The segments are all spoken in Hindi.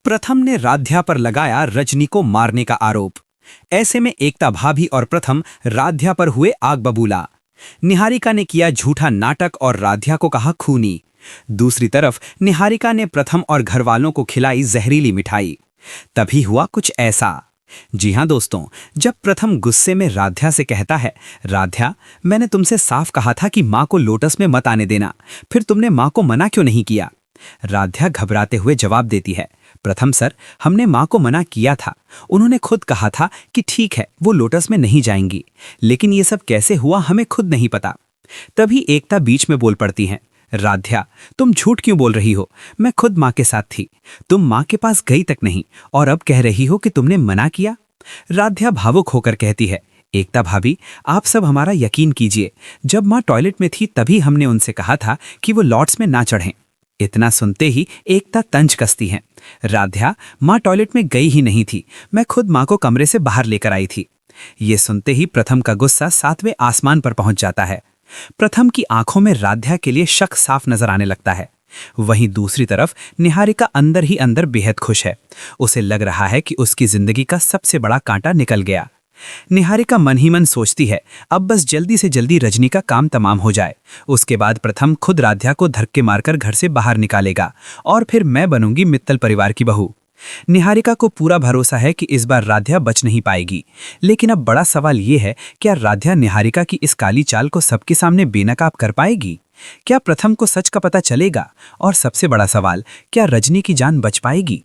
प्रथम ने राध्या पर लगाया रजनी को मारने का आरोप। ऐसे में एकता भाभी और प्रथम राध्या पर हुए आग बबूला। निहारिका ने किया झूठा नाटक और राध्या को कहा खूनी। दूसरी तरफ निहारिका ने प्रथम और घरवालों को खिलाई जहरीली मिठाई। तभी हुआ कुछ ऐसा। जी हां दोस्तों, जब प्रथम गुस्से में राध्या से कहता है, राध्या, मैंने तुमसे साफ कहा था कि माँ को लोटस में मत आने देना, फिर तुमने माँ को मना क्यों नहीं किया? राध्या घबराते हुए जवाब देती है, प्रथम सर, हमने माँ को मना किया था। उन्होंने खुद कहा था कि ठीक है, वो लोटस में नहीं जाएंगी, लेकिन ये सब कैसे हुआ हमें खुद नहीं पता। तभी एकता बीच में बोल पड़ती है, राध्या, तुम झूठ क्यों बोल रही हो? मैं खुद माँ के साथ थी। तुम माँ के पास गई तक नहीं और अब कह रही हो कि तुमने मना किया। राध्या भावुक होकर कहती है, एकता भाभी, आप सब हमारा यकीन कीजिए, जब माँ टॉयलेट में थी तभी हमने उनसे कहा था कि वो लॉट्स में ना चढ़ें। इतना सुनते ही एकता तंज कसती है, राध्या, माँ टॉयलेट में गई ही नहीं थी, मैं खुद माँ को कमरे से बाहर लेकर आई थी। ये सुनते ही प्रथम का गुस्सा 7वें आसमान पर पहुंच जाता है। प्रथम की आंखों में राध्या के लिए शक साफ नजर आने लगता है। वहीं दूसरी तरफ निहारिका अंदर ही अंदर बेहद खुश है। उसे लग रहा है कि उसकी जिंदगी का सबसे बड़ा कांटा निकल गया। निहारिका मन ही मन सोचती है, अब बस जल्दी से जल्दी रजनी का काम तमाम हो जाए। उसके बाद प्रथम खुद राध्या को धक्के मारकर घर से बाहर निकालेगा और फिर मैं बनूंगी मित्तल परिवार की बहू। निहारिका को पूरा भरोसा है कि इस बार राध्या बच नहीं पाएगी। लेकिन अब बड़ा सवाल ये है, क्या राध्या निहारिका की इस काली चाल को सबके सामने बेनकाब कर पाएगी? क्या प्रथम को सच का पता चलेगा? और सबसे बड़ा सवाल, क्या रजनी की जान बच पाएगी?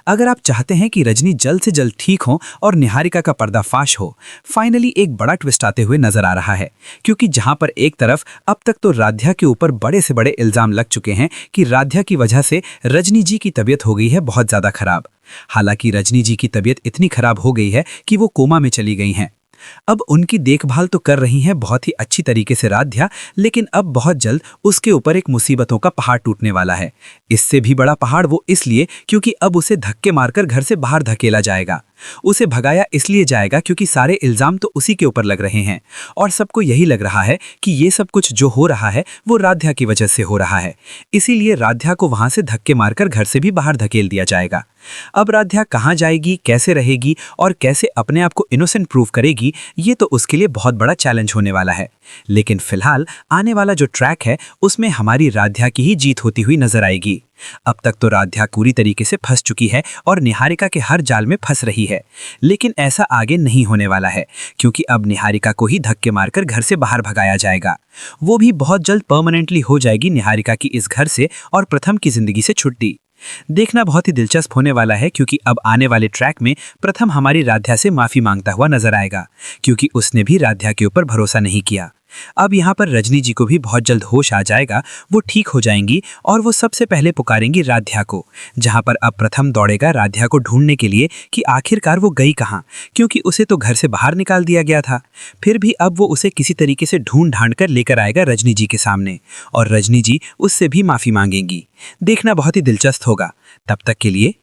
अगर आप चाहते हैं कि रजनी जल्द से जल्द ठीक हो और निहारिका का पर्दाफाश हो, फाइनली एक बड़ा ट्विस्ट आते हुए नजर आ रहा है। क्योंकि जहां पर एक तरफ अब तक तो राध्या के ऊपर बड़े से बड़े इल्जाम लग चुके हैं कि राध्या की वजह से रजनी जी की तबीयत हो गई है बहुत ज्यादा खराब। हालांकि रजनी जी की तबीयत इतनी खराब हो गई है कि वो कोमा में चली गई हैं। अब उनकी देखभाल तो कर रही हैं बहुत ही अच्छी तरीके से राध्या, लेकिन अब बहुत जल्द उसके ऊपर एक मुसीबतों का पहाड़ टूटने वाला है। इससे भी बड़ा पहाड़ वो इसलिए क्योंकि अब उसे धक्के मारकर घर से बाहर धकेला जाएगा। उसे भगाया इसलिए जाएगा क्योंकि सारे इल्जाम तो उसी के ऊपर लग रहे हैं और सबको यही लग रहा है कि ये सब कुछ जो हो रहा है वो राध्या की वजह से हो रहा है। इसीलिए राध्या को वहां से धक्के मारकर घर से भी बाहर धकेल दिया जाएगा। अब राध्या कहाँ जाएगी, कैसे रहेगी और कैसे अपने आप को इनोसेंट प्रूव करेगी, ये तो उसके लिए बहुत बड़ा चैलेंज होने वाला है। लेकिन फिलहाल आने वाला जो ट्रैक है उसमें हमारी राध्या की ही जीत होती हुई नजर आएगी। अब तक तो राध्या पूरी तरीके से फंस चुकी है और निहारिका के हर जाल में फंस रही है। लेकिन ऐसा आगे नहीं होने वाला है, क्योंकि अब निहारिका को ही धक्के मारकर घर से बाहर भगाया जाएगा। वो भी बहुत जल्द परमानेंटली हो जाएगी निहारिका की इस घर से और प्रथम की जिंदगी से छुट्टी। देखना बहुत ही दिलचस्प होने वाला है, क्योंकि अब आने वाले ट्रैक में प्रथम हमारी राध्या से माफी मांगता हुआ नजर आएगा, क्योंकि उसने भी राध्या के ऊपर भरोसा नहीं किया। अब यहाँ पर रजनी जी को भी बहुत जल्द होश आ जाएगा, वो ठीक हो जाएंगी और वो सबसे पहले पुकारेंगी राध्या को। जहाँ पर अब प्रथम दौड़ेगा राध्या को ढूंढने के लिए कि आखिरकार वो गई कहाँ, क्योंकि उसे तो घर से बाहर निकाल दिया गया था। फिर भी अब वो उसे किसी तरीके से ढूंढ ढांड कर लेकर आएगा रजनी जी के सामने और रजनी जी उससे भी माफी मांगेंगी। देखना बहुत ही दिलचस्प होगा। तब तक के लिए